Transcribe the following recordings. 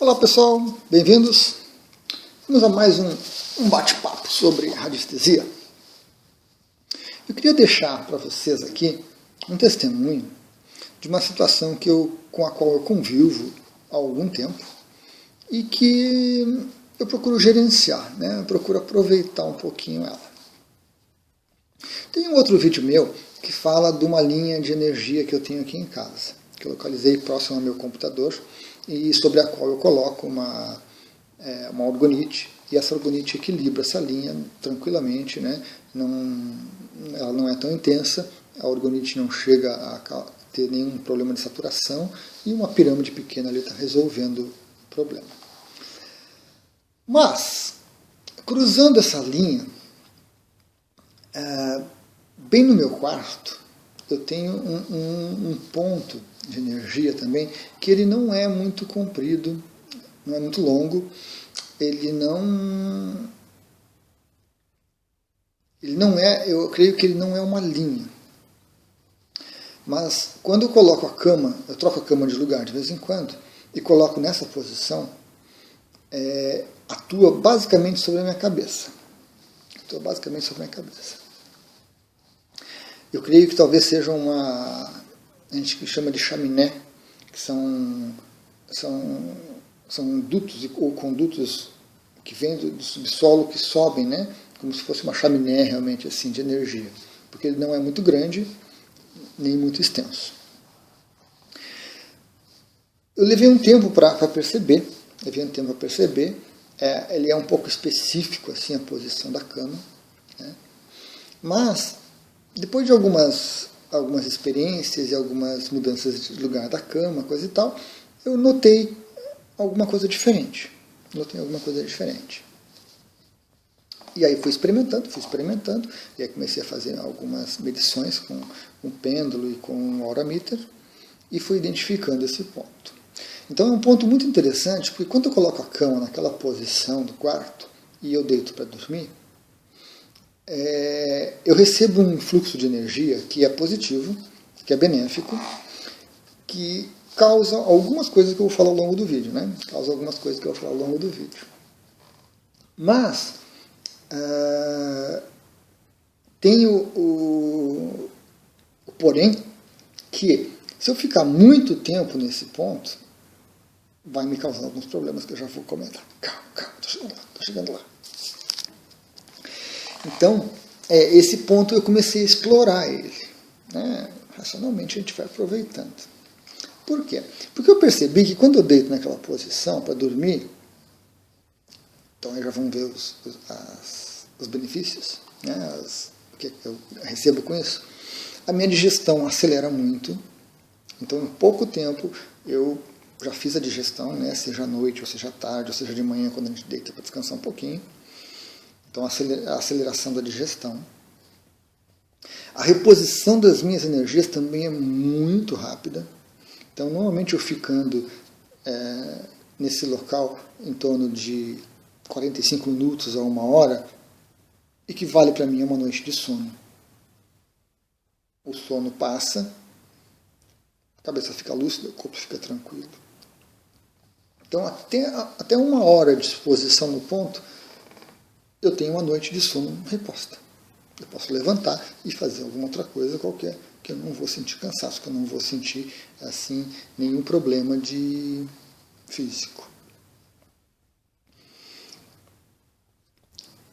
Olá pessoal, bem-vindos. Vamos a mais um bate-papo sobre radiestesia. Eu queria deixar para vocês aqui um testemunho de uma situação com a qual eu convivo há algum tempo e que eu procuro gerenciar, eu procuro aproveitar um pouquinho ela. Tem um outro vídeo meu que fala de uma linha de energia que eu tenho aqui em casa, que eu localizei próximo ao meu computador e sobre a qual eu coloco uma orgonite, e essa orgonite equilibra essa linha tranquilamente, ela não é tão intensa, a orgonite não chega a ter nenhum problema de saturação e uma pirâmide pequena ali está resolvendo o problema. Mas, cruzando essa linha, bem no meu quarto, eu tenho um ponto de energia também, que ele não é muito comprido, não é muito longo, eu creio que ele não é uma linha. Mas quando eu coloco a cama, eu troco a cama de lugar de vez em quando, e coloco nessa posição, atua basicamente sobre a minha cabeça. Eu creio que talvez seja a gente chama de chaminé, que são dutos ou condutos que vêm do subsolo, que sobem, como se fosse uma chaminé realmente assim de energia, porque ele não é muito grande, nem muito extenso. Eu levei um tempo para perceber, ele é um pouco específico assim a posição da cama, mas depois de algumas experiências e algumas mudanças de lugar da cama, coisa e tal, eu notei alguma coisa diferente. E aí fui experimentando, e aí comecei a fazer algumas medições com um pêndulo e com um aurameter, e fui identificando esse ponto. Então é um ponto muito interessante, porque quando eu coloco a cama naquela posição do quarto, e eu deito para dormir, eu recebo um fluxo de energia que é positivo, que é benéfico, que causa algumas coisas que eu vou falar ao longo do vídeo, Mas tem o porém que se eu ficar muito tempo nesse ponto, vai me causar alguns problemas que eu já vou comentar. Calma, tô chegando lá. Então, esse ponto eu comecei a explorar ele. Racionalmente a gente vai aproveitando. Por quê? Porque eu percebi que quando eu deito naquela posição para dormir, então aí já vão ver os benefícios, o que eu recebo com isso. A minha digestão acelera muito, então em pouco tempo eu já fiz a digestão, seja à noite, ou seja à tarde, ou seja de manhã, quando a gente deita para descansar um pouquinho. Então a aceleração da digestão. A reposição das minhas energias também é muito rápida. Então normalmente eu ficando nesse local em torno de 45 minutos a 1 hora, equivale para mim a uma noite de sono. O sono passa, a cabeça fica lúcida, o corpo fica tranquilo. Então até 1 hora de exposição no ponto, eu tenho uma noite de sono reposta. Eu posso levantar e fazer alguma outra coisa qualquer, que eu não vou sentir cansaço, que eu não vou sentir assim nenhum problema físico.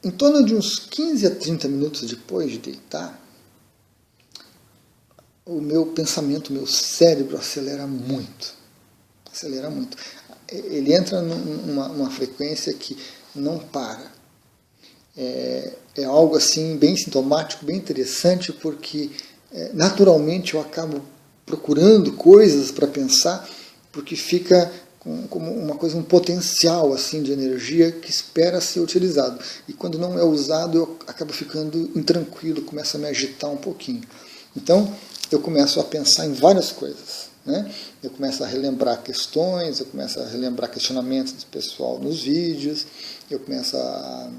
Em torno de uns 15 a 30 minutos depois de deitar, o meu pensamento, o meu cérebro acelera muito. Ele entra numa frequência que não para. É algo assim bem sintomático, bem interessante, porque naturalmente eu acabo procurando coisas para pensar, porque fica como uma coisa, um potencial assim de energia que espera ser utilizado. E quando não é usado, eu acabo ficando intranquilo, começo a me agitar um pouquinho. Então, eu começo a pensar em várias coisas. Eu começo a relembrar questões, eu começo a relembrar questionamentos do pessoal nos vídeos, eu começo a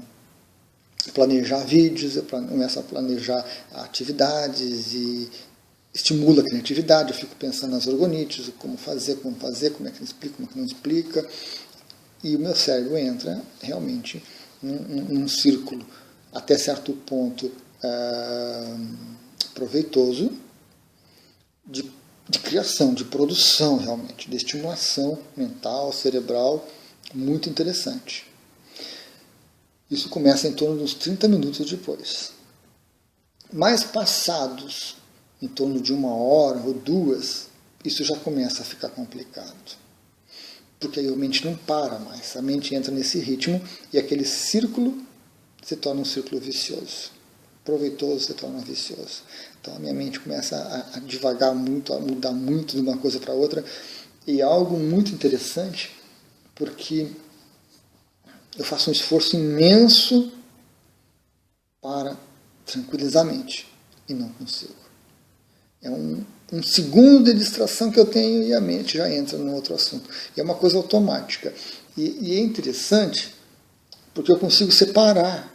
planejar vídeos, eu começo a planejar atividades e estimula a criatividade. Eu fico pensando nas orgonites, como fazer, como é que explica, como é que não explica. e o meu cérebro entra realmente num círculo até certo ponto proveitoso de criação, de produção realmente, de estimulação mental, cerebral, muito interessante. Isso começa em torno de uns 30 minutos depois. Mais passados, em torno de 1 hora ou 2, isso já começa a ficar complicado. Porque aí a mente não para mais, a mente entra nesse ritmo e aquele círculo se torna um círculo vicioso. Proveitoso se torna vicioso. Então a minha mente começa a divagar muito, a mudar muito de uma coisa para outra. E é algo muito interessante, porque eu faço um esforço imenso para tranquilizar a mente e não consigo. É um segundo de distração que eu tenho e a mente já entra no outro assunto. E é uma coisa automática. E é interessante porque eu consigo separar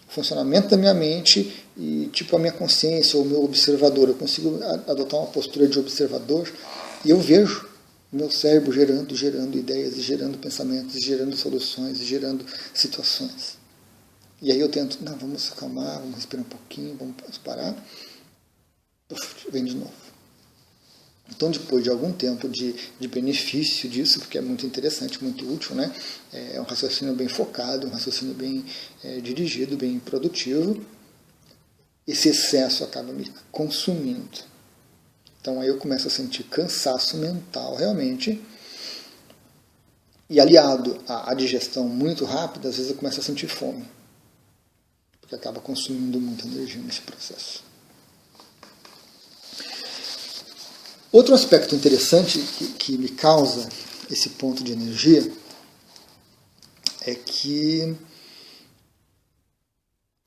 o funcionamento da minha mente e tipo a minha consciência ou o meu observador. Eu consigo adotar uma postura de observador e eu vejo o meu cérebro gerando ideias, e gerando pensamentos, e gerando soluções, e gerando situações. E aí eu tento, não, vamos se acalmar, vamos respirar um pouquinho, vamos parar. Vem de novo. Então, depois de algum tempo de benefício disso, porque é muito interessante, muito útil, né? É um raciocínio bem focado, um raciocínio bem dirigido, bem produtivo, esse excesso acaba me consumindo. Então aí eu começo a sentir cansaço mental realmente, e aliado à digestão muito rápida, às vezes eu começo a sentir fome, porque acaba consumindo muita energia nesse processo. Outro aspecto interessante que me causa esse ponto de energia é que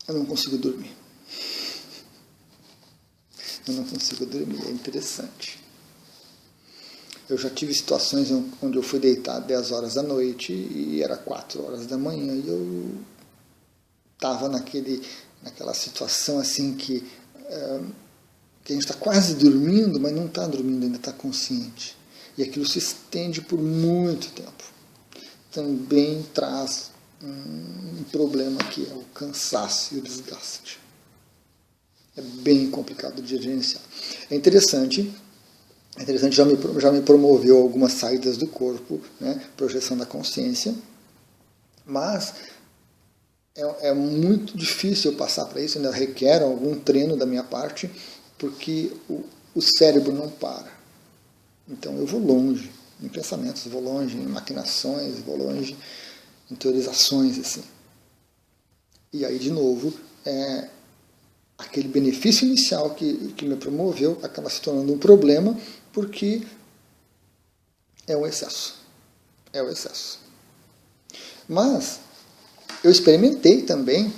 eu não consigo dormir. Eu não consigo dormir, é interessante. Eu já tive situações onde eu fui deitar 10 horas da noite e era 4 horas da manhã e eu estava naquela situação assim que a gente está quase dormindo, mas não está dormindo, ainda está consciente. E aquilo se estende por muito tempo. Também traz um problema que é o cansaço e o desgaste. É bem complicado de gerenciar. É interessante, já me promoveu algumas saídas do corpo, né, projeção da consciência, mas é muito difícil eu passar para isso, ainda requer algum treino da minha parte, porque o cérebro não para. Então eu vou longe em pensamentos, vou longe em maquinações, vou longe em teorizações, assim. E aí, de novo, aquele benefício inicial que me promoveu acaba se tornando um problema, porque é o excesso. É o excesso. Mas eu experimentei também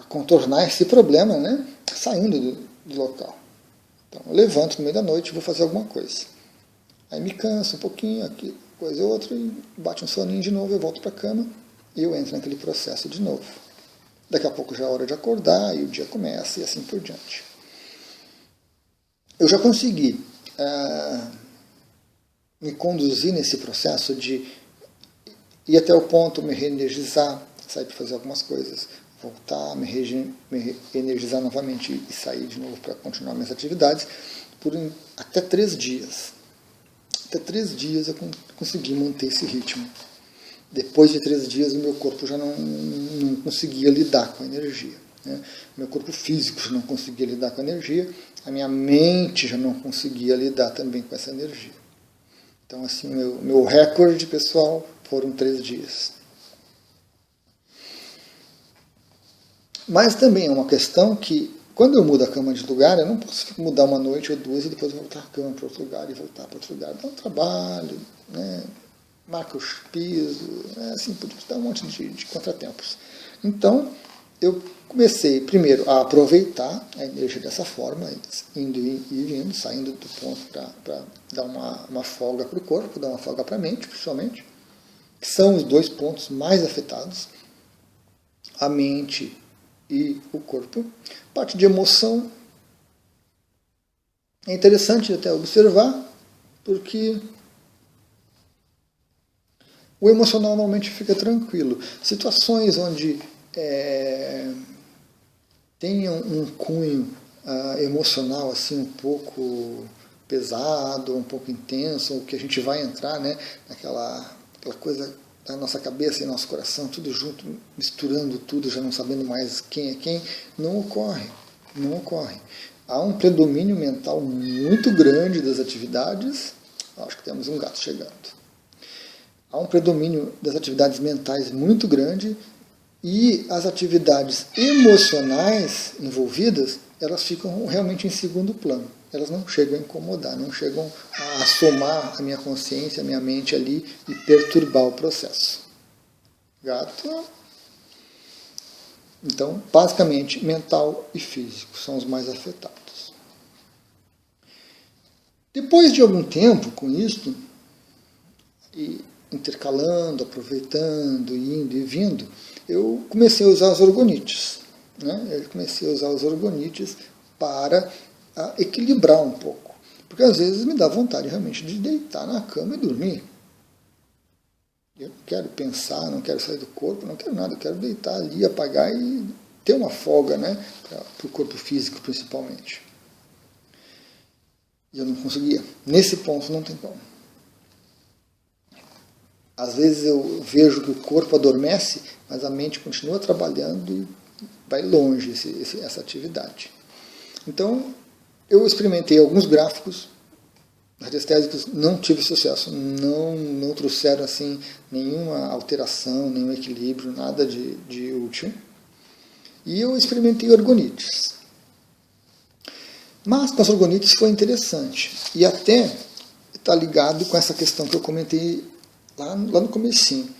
contornar esse problema, né, saindo do local. Então eu levanto no meio da noite e vou fazer alguma coisa. Aí me canso um pouquinho, aqui, coisa ou outra, e bate um soninho de novo, eu volto para a cama e eu entro naquele processo de novo. Daqui a pouco já é hora de acordar e o dia começa e assim por diante. Eu já consegui me conduzir nesse processo de ir até o ponto, me reenergizar, sair para fazer algumas coisas, voltar, me reenergizar novamente e sair de novo para continuar minhas atividades por até 3 dias. Até 3 dias eu consegui manter esse ritmo. Depois de 3 dias o meu corpo já não conseguia lidar com a energia. Né? Meu corpo físico já não conseguia lidar com a energia, a minha mente já não conseguia lidar também com essa energia. Então, assim, meu recorde, pessoal, foram 3 dias. Mas também é uma questão que, quando eu mudo a cama de lugar, eu não posso mudar uma noite ou 2 e depois voltar a cama para outro lugar e voltar para outro lugar. Dá um trabalho, né? Marca os pisos, assim, podia dar um monte de contratempos. Então, eu comecei primeiro a aproveitar a energia dessa forma, indo e vindo, saindo do ponto para dar uma folga para o corpo, dar uma folga para a mente, principalmente, que são os 2 pontos mais afetados, a mente e o corpo. Parte de emoção é interessante até observar, porque o emocional normalmente fica tranquilo. Situações onde tem um cunho emocional assim um pouco pesado, um pouco intenso, ou que a gente vai entrar, né, naquela coisa da nossa cabeça e nosso coração, tudo junto, misturando tudo, já não sabendo mais quem é quem, não ocorre. Não ocorre. Há um predomínio mental muito grande das atividades. Acho que temos um gato chegando. Há um predomínio das atividades mentais muito grande e as atividades emocionais envolvidas, elas ficam realmente em segundo plano. Elas não chegam a incomodar, não chegam a somar a minha consciência, a minha mente ali e perturbar o processo. Gato. Então, basicamente, mental e físico são os mais afetados. Depois de algum tempo com isso, e intercalando, aproveitando, indo e vindo, eu comecei a usar os orgonites. Né? Eu comecei a usar os orgonites para equilibrar um pouco. Porque às vezes me dá vontade realmente de deitar na cama e dormir. Eu não quero pensar, não quero sair do corpo, não quero nada, eu quero deitar ali, apagar e ter uma folga, né, para o corpo físico principalmente. E eu não conseguia. Nesse ponto não tem como. Às vezes eu vejo que o corpo adormece, mas a mente continua trabalhando e vai longe essa atividade. Então, eu experimentei alguns gráficos radiestésicos, não tive sucesso, não trouxeram assim nenhuma alteração, nenhum equilíbrio, nada de útil. E eu experimentei orgonites. Mas com as orgonites foi interessante. E até está ligado com essa questão que eu comentei lá no comecinho.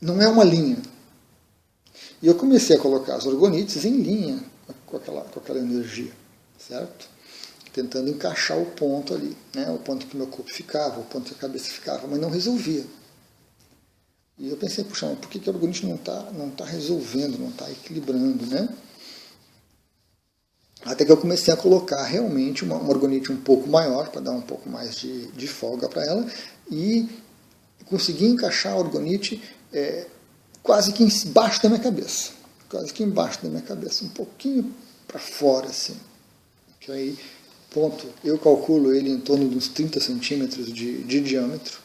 Não é uma linha. E eu comecei a colocar as orgonites em linha com aquela energia, certo? Tentando encaixar o ponto ali, né? O ponto que meu corpo ficava, o ponto que a cabeça ficava, mas não resolvia. E eu pensei, puxa, mas por que o orgonite não tá resolvendo, não está equilibrando, né? Até que eu comecei a colocar realmente uma orgonite um pouco maior, para dar um pouco mais de folga para ela, e consegui encaixar a orgonite quase que embaixo da minha cabeça. Quase que embaixo da minha cabeça, um pouquinho para fora, assim. Que aí, ponto, eu calculo ele em torno de uns 30 centímetros de diâmetro.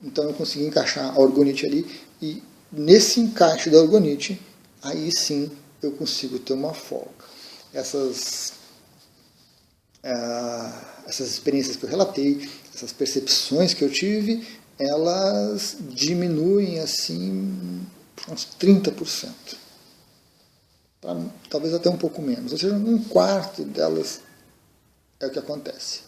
Então eu consegui encaixar a orgonite ali, e nesse encaixe da orgonite, aí sim eu consigo ter uma folga. Essas experiências que eu relatei, essas percepções que eu tive, elas diminuem assim uns 30%. Talvez até um pouco menos. Ou seja, um quarto delas é o que acontece.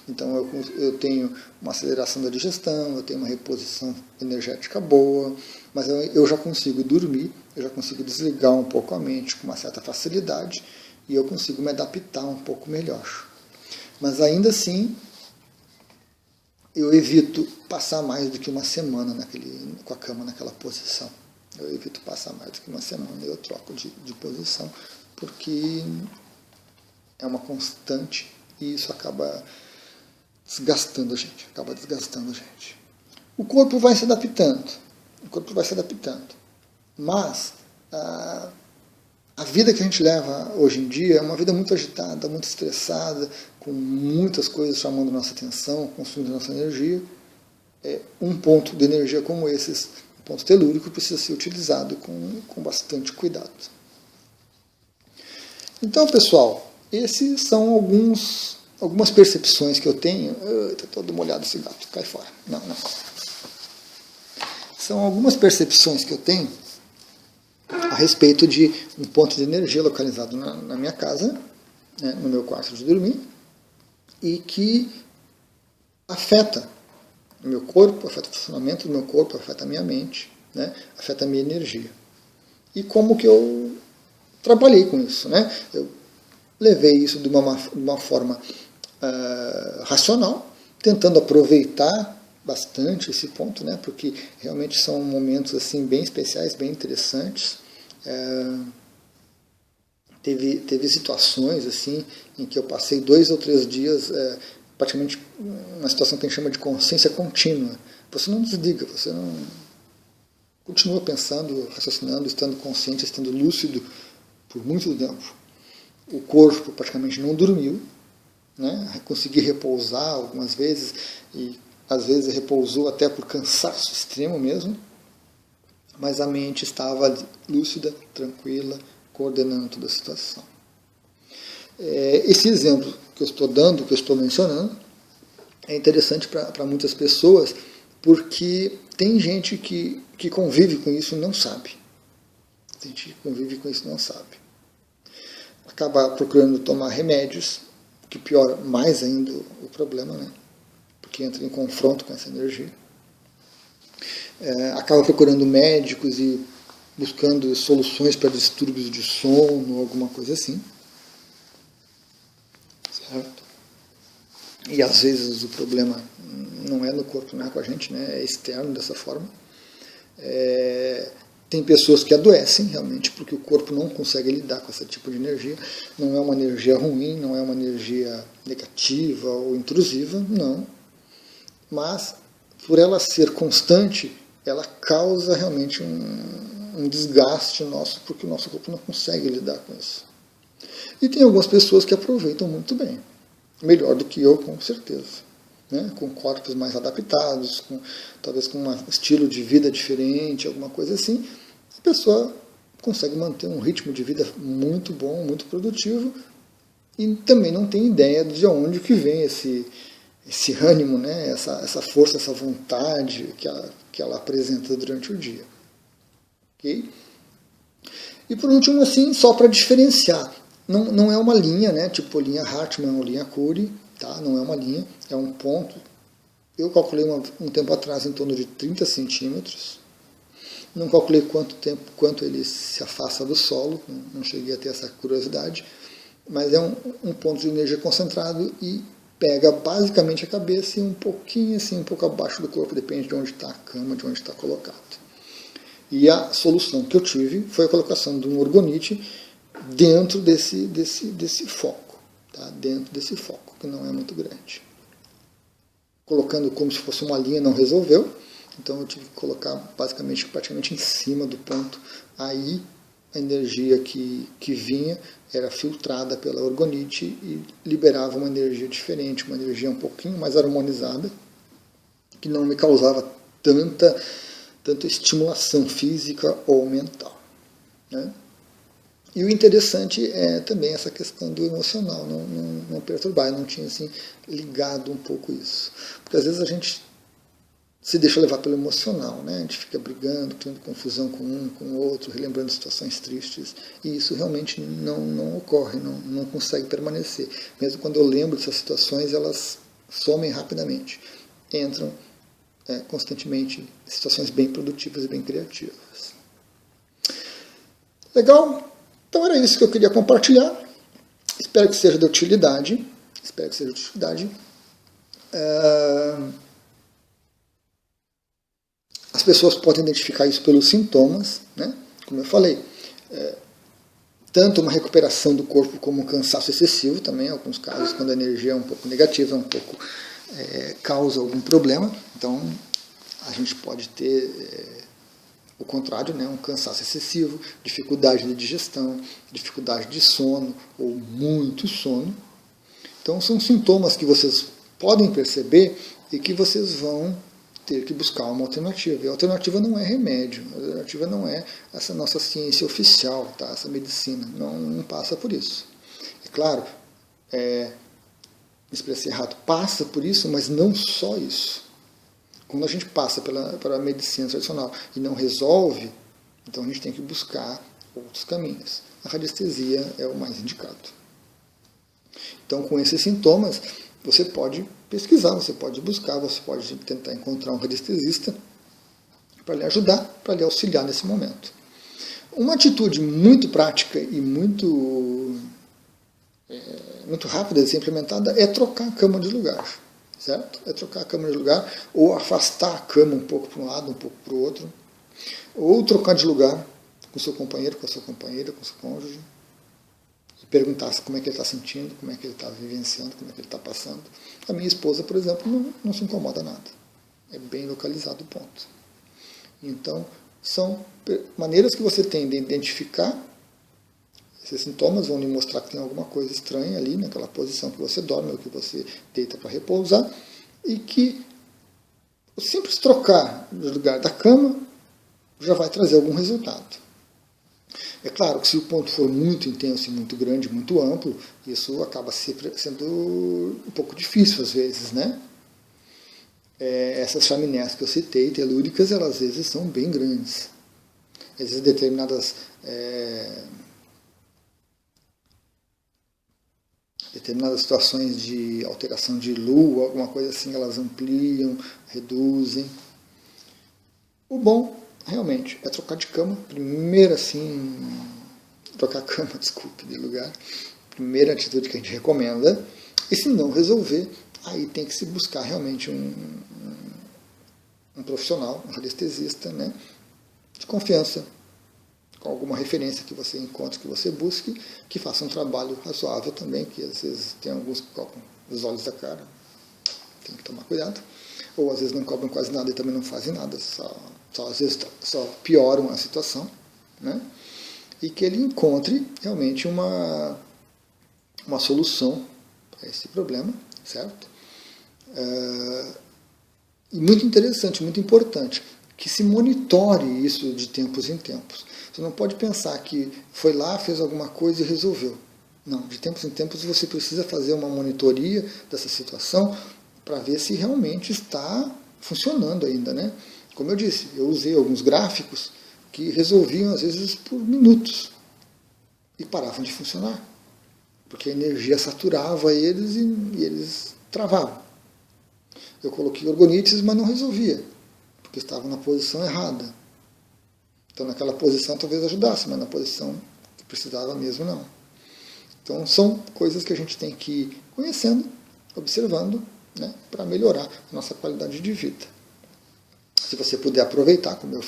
Então eu tenho uma aceleração da digestão, eu tenho uma reposição energética boa, mas eu já consigo dormir, eu já consigo desligar um pouco a mente com uma certa facilidade e eu consigo me adaptar um pouco melhor. Mas ainda assim, eu evito passar mais do que uma semana com a cama naquela posição. Eu evito passar mais do que uma semana e eu troco de posição, porque é uma constante e isso acaba desgastando a gente, O corpo vai se adaptando, mas a vida que a gente leva hoje em dia é uma vida muito agitada, muito estressada, com muitas coisas chamando nossa atenção, consumindo nossa energia. Um ponto de energia como esses, um ponto telúrico, precisa ser utilizado com bastante cuidado. Então, pessoal, esses são algumas percepções que eu tenho. Está todo molhado esse gato, cai fora. Não. São algumas percepções que eu tenho a respeito de um ponto de energia localizado na minha casa, né, no meu quarto de dormir, e que afeta o meu corpo, afeta o funcionamento do meu corpo, afeta a minha mente, né, afeta a minha energia. E como que eu trabalhei com isso, né? Eu levei isso de uma forma racional, tentando aproveitar bastante esse ponto, né? Porque realmente são momentos assim bem especiais, bem interessantes. Teve situações assim em que eu passei 2 ou 3 dias praticamente uma situação que a gente chama de consciência contínua. Você não desliga, você não continua pensando, raciocinando, estando consciente, estando lúcido por muito tempo. O corpo praticamente não dormiu, né? Consegui repousar algumas vezes, e às vezes repousou até por cansaço extremo mesmo, mas a mente estava lúcida, tranquila, coordenando toda a situação. Esse exemplo que eu estou dando, que eu estou mencionando, é interessante para muitas pessoas, porque tem gente que convive com isso e não sabe. Tem gente que convive com isso e não sabe. Acaba procurando tomar remédios, que piora mais ainda o problema, né? Porque entra em confronto com essa energia. Acaba procurando médicos e buscando soluções para distúrbios de sono, alguma coisa assim. Certo? E às vezes o problema não é no corpo, não é com a gente, né? É externo dessa forma. Tem pessoas que adoecem realmente porque o corpo não consegue lidar com esse tipo de energia. Não é uma energia ruim, não é uma energia negativa ou intrusiva, não. Mas, por ela ser constante, ela causa realmente um desgaste nosso, porque o nosso corpo não consegue lidar com isso. E tem algumas pessoas que aproveitam muito bem, melhor do que eu, com certeza. Né? Com corpos mais adaptados, talvez com um estilo de vida diferente, alguma coisa assim, a pessoa consegue manter um ritmo de vida muito bom, muito produtivo, e também não tem ideia de onde que vem esse ânimo, né? essa força, essa vontade que ela apresenta durante o dia. Okay? E por último, assim, só para diferenciar, não é uma linha, né? Tipo linha Hartmann ou linha Curie, tá? Não é uma linha, é um ponto. Eu calculei um tempo atrás em torno de 30 centímetros. Não calculei quanto ele se afasta do solo, não cheguei a ter essa curiosidade, mas é um ponto de energia concentrado e pega basicamente a cabeça e um pouquinho assim, um pouco abaixo do corpo, depende de onde está a cama, de onde está colocado. E a solução que eu tive foi a colocação de um orgonite dentro desse foco, tá? Dentro desse foco, que não é muito grande. Colocando como se fosse uma linha não resolveu, então eu tive que colocar basicamente praticamente em cima do ponto. Aí a energia que vinha era filtrada pela orgonite e liberava uma energia diferente, uma energia um pouquinho mais harmonizada, que não me causava tanta estimulação física ou mental. Né? E o interessante é também essa questão do emocional, não perturbar, eu não tinha assim, ligado um pouco isso. Porque às vezes a gente se deixa levar pelo emocional, né? A gente fica brigando, tendo confusão com um, com o outro, relembrando situações tristes, e isso realmente não ocorre, não consegue permanecer. Mesmo quando eu lembro dessas situações, elas somem rapidamente, entram constantemente em situações bem produtivas e bem criativas. Legal? Então era isso que eu queria compartilhar. Espero que seja de utilidade. As pessoas podem identificar isso pelos sintomas, né? Como eu falei, tanto uma recuperação do corpo como um cansaço excessivo também, em alguns casos, quando a energia é um pouco negativa, causa algum problema. Então, a gente pode ter o contrário, né? Um cansaço excessivo, dificuldade de digestão, dificuldade de sono ou muito sono. Então, são sintomas que vocês podem perceber e que vocês vão ter que buscar uma alternativa. E a alternativa não é remédio, a alternativa não é essa nossa ciência oficial, tá? Essa medicina, não passa por isso. É claro, me expressei errado, passa por isso, mas não só isso. Quando a gente passa pela medicina tradicional e não resolve, então a gente tem que buscar outros caminhos. A radiestesia é o mais indicado. Então, com esses sintomas, você pode pesquisar, você pode buscar, você pode tentar encontrar um radiestesista para lhe ajudar, para lhe auxiliar nesse momento. Uma atitude muito prática e muito rápida de ser implementada é trocar a cama de lugar. Certo? É trocar a cama de lugar, ou afastar a cama um pouco para um lado, um pouco para o outro, ou trocar de lugar com seu companheiro, com a sua companheira, com seu cônjuge, e perguntar como é que ele está sentindo, como é que ele está vivenciando, como é que ele está passando. A minha esposa, por exemplo, não se incomoda nada. É bem localizado o ponto. Então, são maneiras que você tem de identificar esses sintomas, vão lhe mostrar que tem alguma coisa estranha ali naquela posição que você dorme ou que você deita para repousar, e que o simples trocar de lugar da cama já vai trazer algum resultado. É claro que se o ponto for muito intenso e muito grande, muito amplo, isso acaba sendo um pouco difícil às vezes, né? Essas chaminés que eu citei, telúricas, elas às vezes são bem grandes. Às vezes determinadas situações de alteração de lua, alguma coisa assim, elas ampliam, reduzem. O bom, realmente, é trocar de cama. Primeiro, assim, trocar a cama, desculpe, de lugar. Primeira atitude que a gente recomenda. E se não resolver, aí tem que se buscar realmente um profissional, um anestesista, né, de confiança, com alguma referência que você encontre, que você busque, que faça um trabalho razoável também, que às vezes tem alguns que cobram os olhos da cara, tem que tomar cuidado, ou às vezes não cobram quase nada e também não fazem nada, às vezes só pioram a situação, né? E que ele encontre realmente uma solução para esse problema, certo? E muito interessante, muito importante, que se monitore isso de tempos em tempos. Você não pode pensar que foi lá, fez alguma coisa e resolveu. Não, de tempos em tempos você precisa fazer uma monitoria dessa situação para ver se realmente está funcionando ainda, né? Como eu disse, eu usei alguns gráficos que resolviam às vezes por minutos e paravam de funcionar, porque a energia saturava eles e eles travavam. Eu coloquei orgonites, mas não resolvia, porque estava na posição errada. Então naquela posição talvez ajudasse, mas na posição que precisava mesmo não. Então são coisas que a gente tem que ir conhecendo, observando, né, para melhorar a nossa qualidade de vida. Se você puder aproveitar, como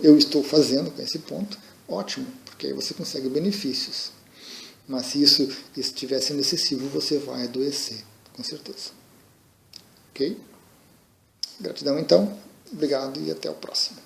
eu estou fazendo com esse ponto, ótimo, porque aí você consegue benefícios. Mas se isso estiver sendo excessivo, você vai adoecer, com certeza. Ok? Gratidão então, obrigado e até o próximo.